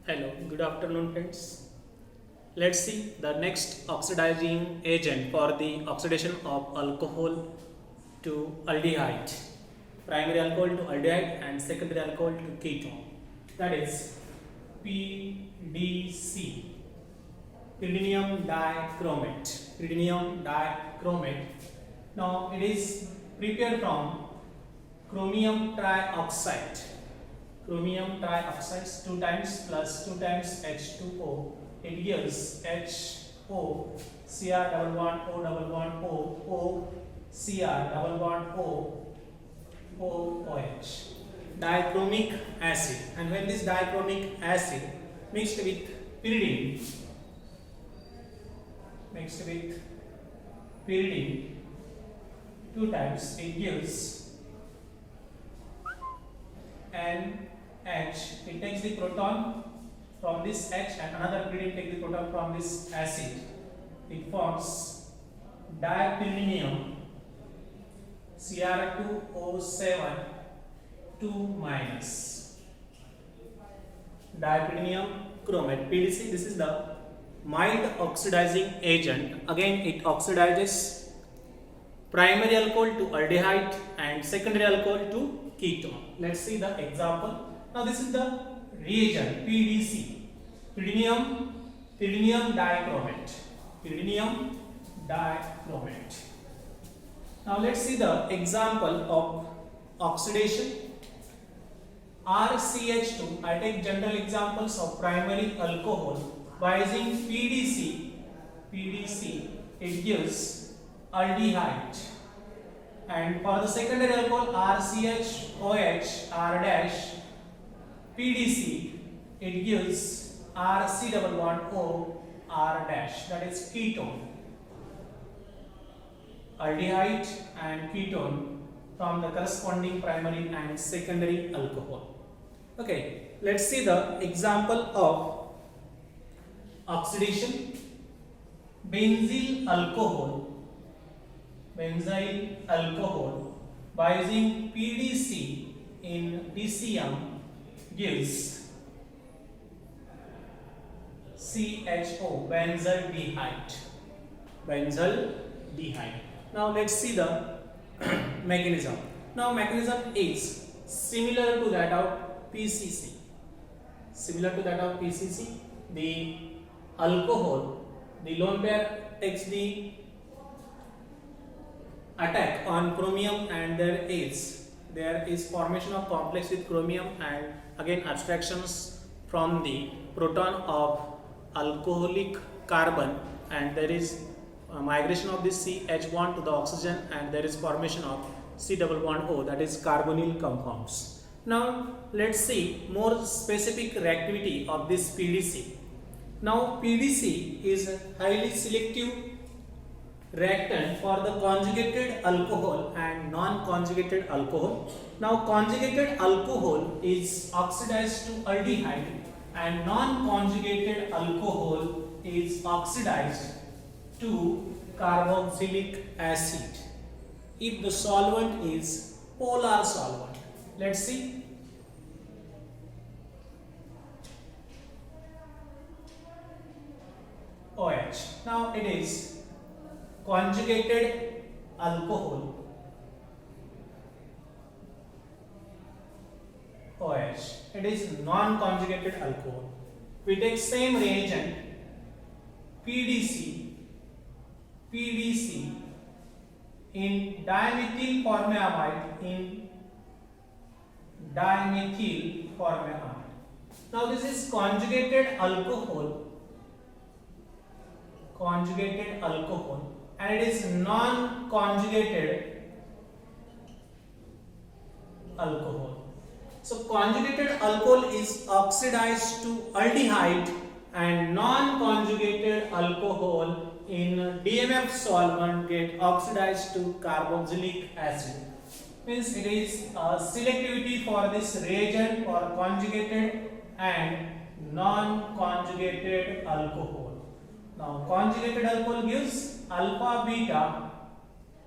Hello, good afternoon friends. Let's see the next oxidizing agent for the oxidation of alcohol to aldehyde. Primary alcohol to aldehyde and secondary alcohol to ketone. That is PDC, pyridinium dichromate. Pyridinium dichromate. Now it is prepared from chromium trioxide. Chromium trioxide 2 times plus 2 times H2O. It gives HO Cr double bond O double bond O Cr double bond OH. Dichromic acid. And when this dichromic acid mixed with pyridine, 2 times, it gives NH. It takes the proton from this H and another pyridine takes the proton from this acid. It forms dipyridinium Cr2O7 2 minus. Dipyridinium chromate PDC. This is the mild oxidizing agent. Again, it oxidizes primary alcohol to aldehyde and secondary alcohol to ketone. Let's see the example. Now this is the reagent PDC, pyridinium dichromate. Now let's see the example of oxidation. RCH2. I take general examples of primary alcohol. By using PDC, it gives aldehyde. And for the secondary alcohol RCHOH R dash PDC, it gives RC double bond O R dash, that is ketone. Aldehyde and ketone from the corresponding primary and secondary alcohol. Okay, let's see the example of oxidation. Benzyl alcohol by using PDC in DCM gives CHO, benzaldehyde. Now let's see the mechanism. Now mechanism is similar to that of PCC. The alcohol, the lone pair takes the attack on chromium and there is formation of complex with chromium and again abstractions from the proton of alcoholic carbon and there is migration of this CH bond to the oxygen and there is formation of C double bond O, that is carbonyl compounds. Now let's see more specific reactivity of this PDC. Now PDC is a highly selective reactant for the conjugated alcohol and non-conjugated alcohol. Now conjugated alcohol is oxidized to aldehyde and non-conjugated alcohol is oxidized to carboxylic acid if the solvent is polar solvent. Let's see. OH. Now it is conjugated alcohol OH. It is non-conjugated alcohol. We take same reagent PDC in dimethyl formaldehyde. Now this is conjugated alcohol and it is non-conjugated alcohol. So conjugated alcohol is oxidized to aldehyde and non-conjugated alcohol in DMF solvent get oxidized to carboxylic acid. Means it is selectivity for this reagent for conjugated and non-conjugated alcohol. Now conjugated alcohol gives alpha beta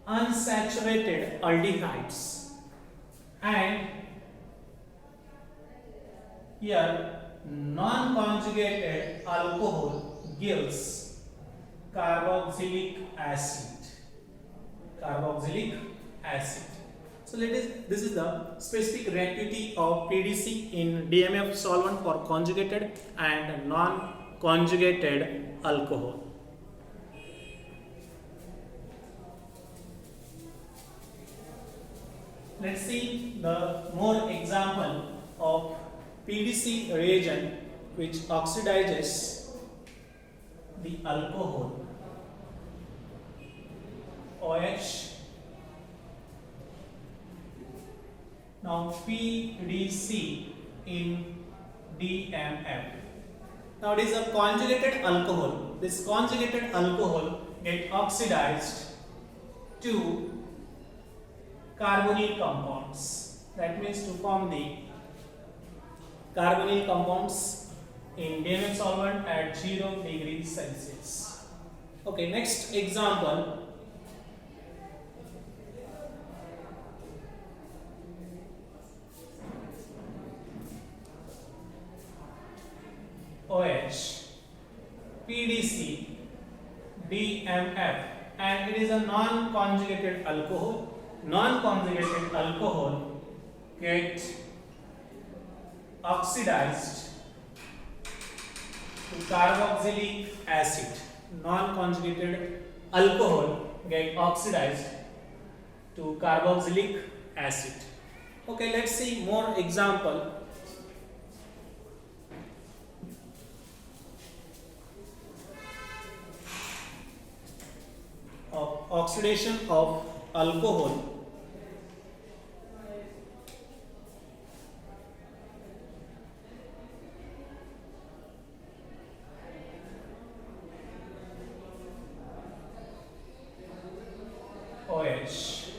unsaturated aldehydes and here non-conjugated alcohol gives carboxylic acid. Carboxylic acid. So this is the specific reactivity of PDC in DMF solvent for conjugated and non-conjugated alcohol. Let's see the more example of PDC reagent which oxidizes the alcohol OH. Now PDC in DMF. Now it is a conjugated alcohol. This conjugated alcohol get oxidized to carbonyl compounds. That means to form the carbonyl compounds in DMF solvent at 0 degrees Celsius. Okay, next example. OH, PDC, DMF, and it is a non-conjugated alcohol. Non-conjugated alcohol get oxidized to carboxylic acid. Non-conjugated alcohol get oxidized to carboxylic acid. Okay, let's see more example. Of oxidation of alcohol OH.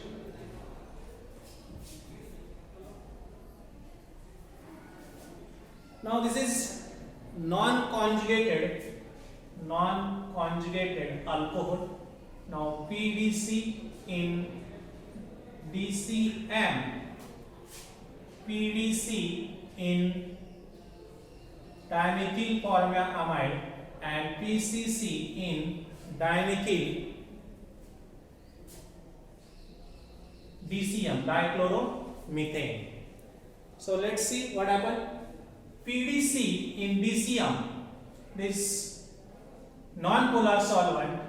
Now this is non-conjugated alcohol. Now PDC in DCM, PDC in dimethyl formiamide, and PCC in dimethyl DCM, dichloromethane. So let's see what happened. PDC in DCM, this non-polar solvent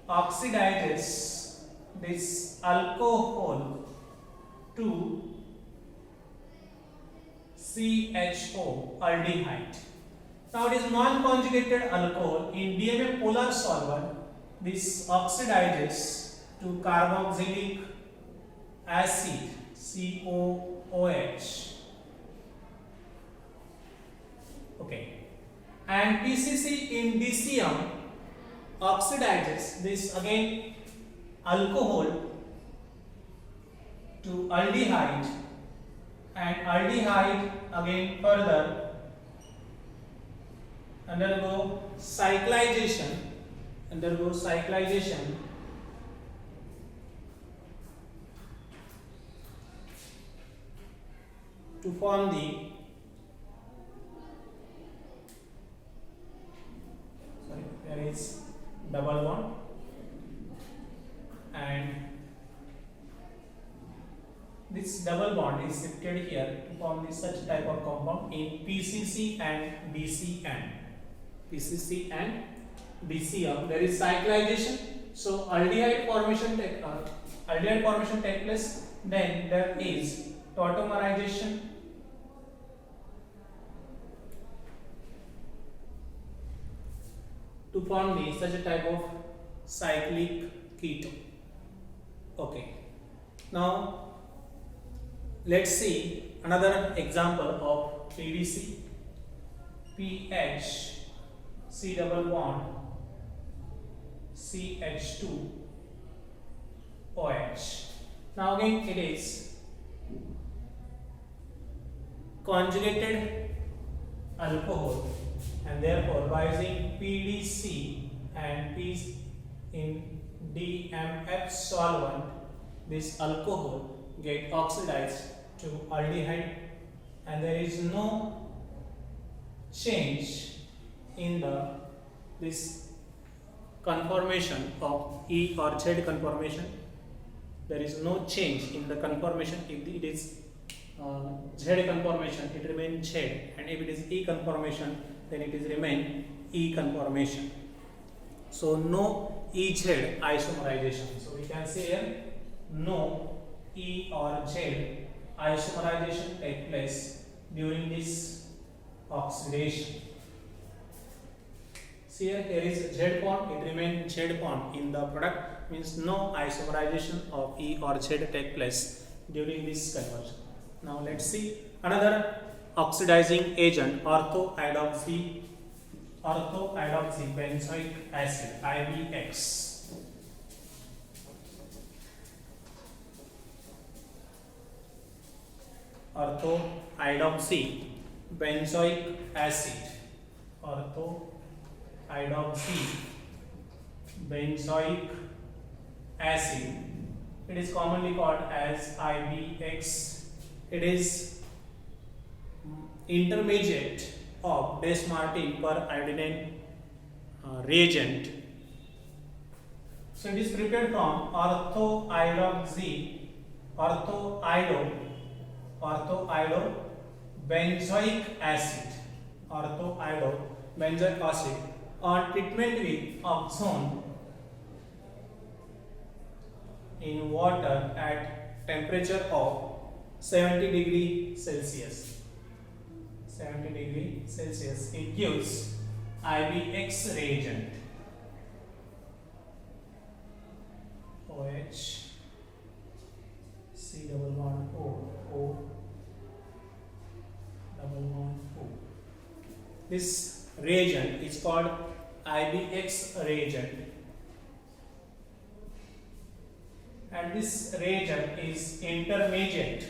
oxidizes this alcohol to CHO, aldehyde. Now it is non-conjugated alcohol in DMF polar solvent. This oxidizes to carboxylic acid, COOH. Okay, and PCC in DCM oxidizes this again alcohol to aldehyde, and aldehyde again further undergo cyclization to form the there is double bond, and this double bond is shifted here to form this such type of compound in PCC and DCM. PCC and DCM, there is cyclization, so aldehyde formation take place. Then there is tautomerization to form the such a type of cyclic ketone. Okay, now let's see another example of PDC. PH, C double bond, CH2, OH. Now again it is conjugated alcohol, and therefore by using PDC and P in DMF solvent, this alcohol get oxidized to aldehyde, and there is no change in the this conformation of E or Z conformation. There is no change in the conformation. If it is Z conformation, it remains Z, and if it is E conformation, then it is remain E conformation. So no EZ isomerization. So we can say here no E or Z isomerization take place during this oxidation. See here is Z bond, it remains Z bond in the product, means no isomerization of E or Z take place during this conversion. Now let's see another oxidizing agent, orthohydroxybenzoic acid, IBX. Orthohydroxybenzoic acid, orthohydroxybenzoic acid. It is commonly called as IBX. It is intermediate of Des-Martin per iodine reagent. So it is prepared from orthohydrobenzoic acid, on treatment with oxone in water at temperature of 70 degree Celsius. 70 degree Celsius. It gives IBX reagent. OH C double bond O double bond O. This reagent is called IBX reagent, and this reagent is intermediate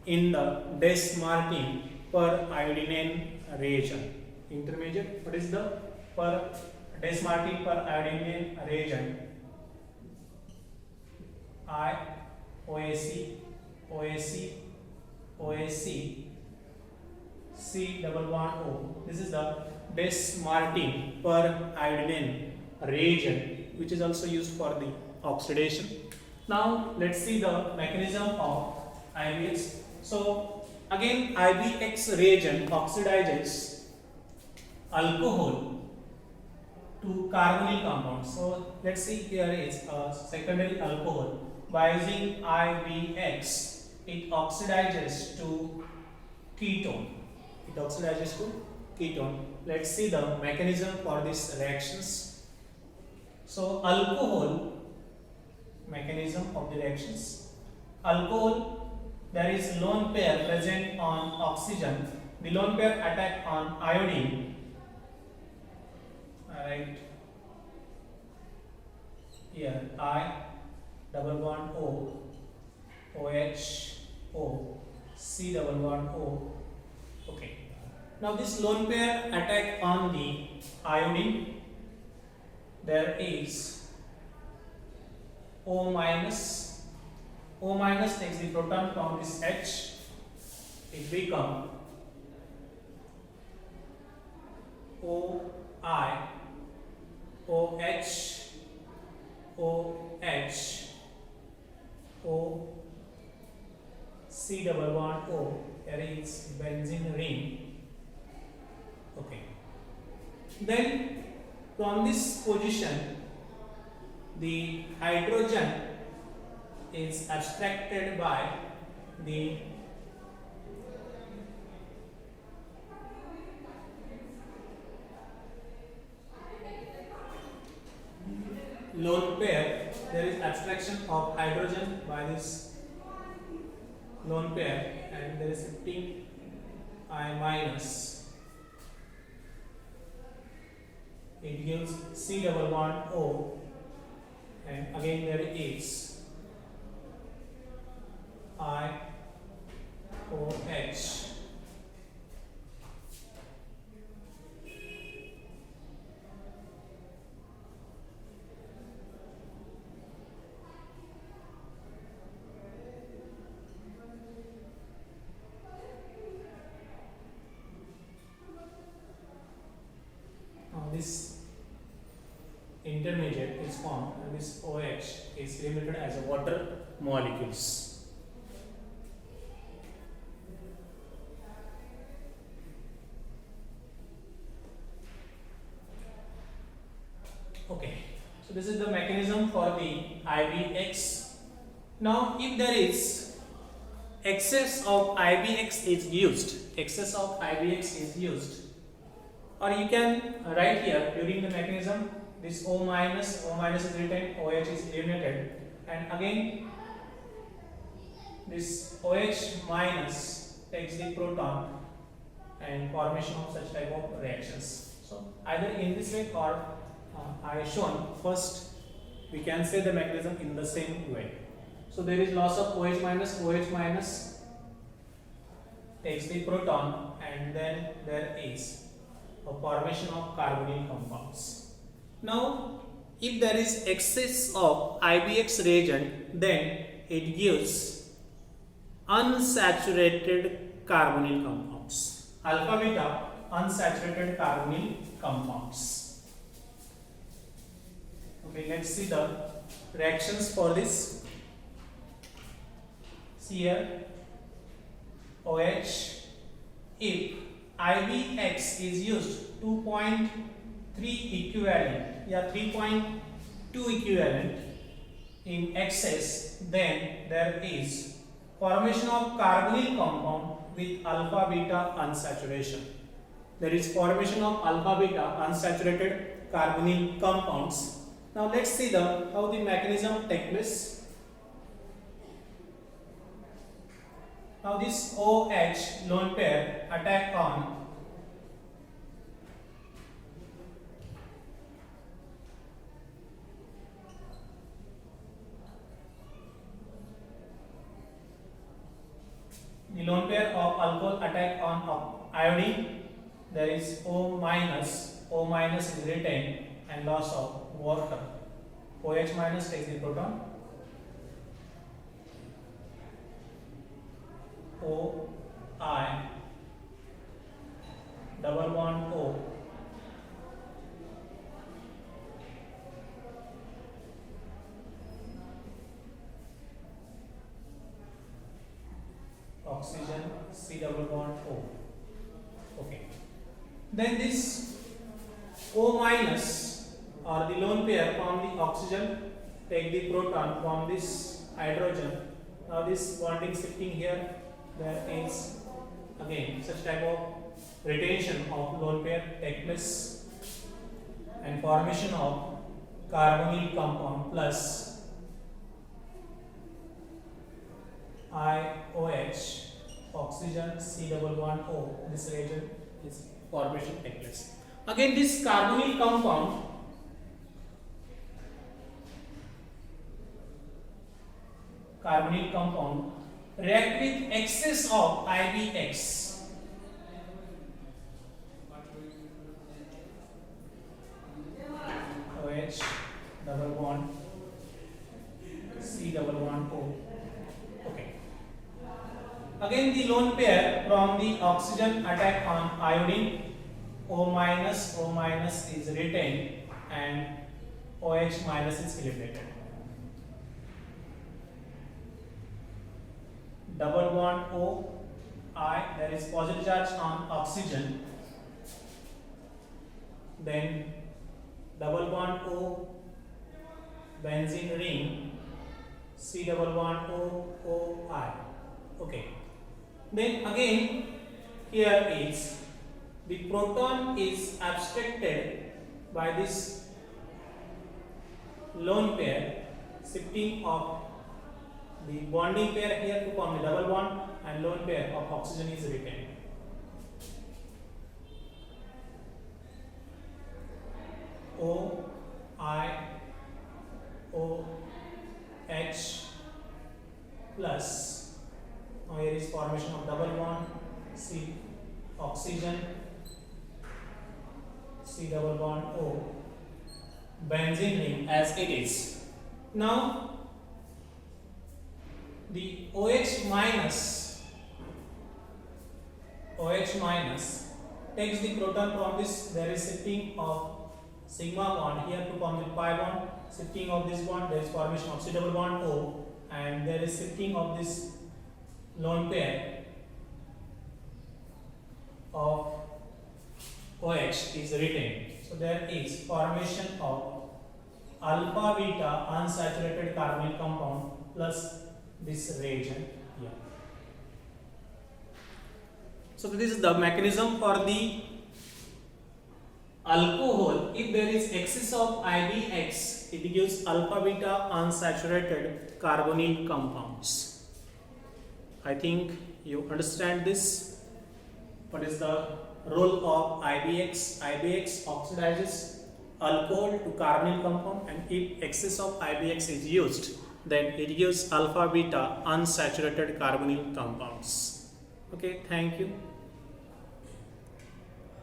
in the Des-Martin per iodine reagent. Intermediate. What is the per Des-Martin per iodine reagent? OAC C double bond O. This is the Des-Martin per iodine reagent, which is also used for the oxidation. Now let's see the mechanism of IBX. So again, IBX reagent oxidizes alcohol to carbonyl compounds. So let's see, here is a secondary alcohol. By using IBX, it oxidizes to ketone. Let's see the mechanism for these reactions. So alcohol, mechanism of the reactions. Alcohol, there is lone pair present on oxygen. The lone pair attack on iodine. Alright. Here I double bond O, OH O, C double bond O. Okay. Now this lone pair attack on the iodine. There is O minus. O minus takes the proton from this H. It becomes OI, OH, OH, O, C double bond O. Here is benzene ring. Okay. Then from this position, the hydrogen is abstracted by the lone pair. There is abstraction of hydrogen by this lone pair, and there is shifting I minus. It gives C double bond O, and again there is I OH. this intermediate is formed, and this OH is eliminated as a water molecules. Okay, so this is the mechanism for the IBX. Now, if there is excess of IBX is used, or you can write here during the mechanism this O minus is written, OH is eliminated, and again this OH minus takes the proton and formation of such type of reactions. So either in this way or I have shown first, we can say the mechanism in the same way. So there is loss of OH minus takes the proton, and then there is a formation of carbonyl compounds. Now, if there is excess of IBX reagent, then it gives unsaturated carbonyl compounds, alpha beta unsaturated carbonyl compounds. Okay, let's see the reactions for this. See here, OH, if IBX is used 2.3 equivalent, 3.2 equivalent in excess, then there is formation of carbonyl compound with alpha beta unsaturation. There is formation of alpha beta unsaturated carbonyl compounds. Now let's see how the mechanism takes place. Now this OH lone pair attack on the lone pair of alcohol attack on iodine. There is O minus is retained and loss of water. OH minus takes the proton, O I double bond O, oxygen C double bond O. Okay, then this O minus or the lone pair from the oxygen take the proton from this hydrogen. Now this bonding shifting here, there is again such type of retention of lone pair take place and formation of carbonyl compound plus IOH, oxygen C double bond O. This reagent is formation take place. Again this carbonyl compound react with excess of IBX. OH double bond C double bond O. Okay. Again the lone pair from the oxygen attack on iodine. O minus is retained and OH minus is eliminated. Double bond O I, there is positive charge on oxygen, then double bond O benzene ring C double bond O I. Okay, then again here is the proton is abstracted by this lone pair shifting of the bonding pair here to form the double bond, and lone pair of oxygen is retained. O I O H plus. Now here is formation of double bond C oxygen C double bond O, benzene ring as it is. Now the OH minus takes the proton from this, there is shifting of sigma bond here to form the pi bond. Shifting of this bond, there is formation of C double bond O, and there is shifting of this lone pair of OH is retained. So there is formation of alpha beta unsaturated carbonyl compound plus this reagent here. So this is the mechanism for the alcohol. If there is excess of IBX, it gives alpha beta unsaturated carbonyl compounds. I think you understand this. What is the role of IBX? IBX oxidizes alcohol to carbonyl compound, and if excess of IBX is used, then it gives alpha beta unsaturated carbonyl compounds. Okay, thank you.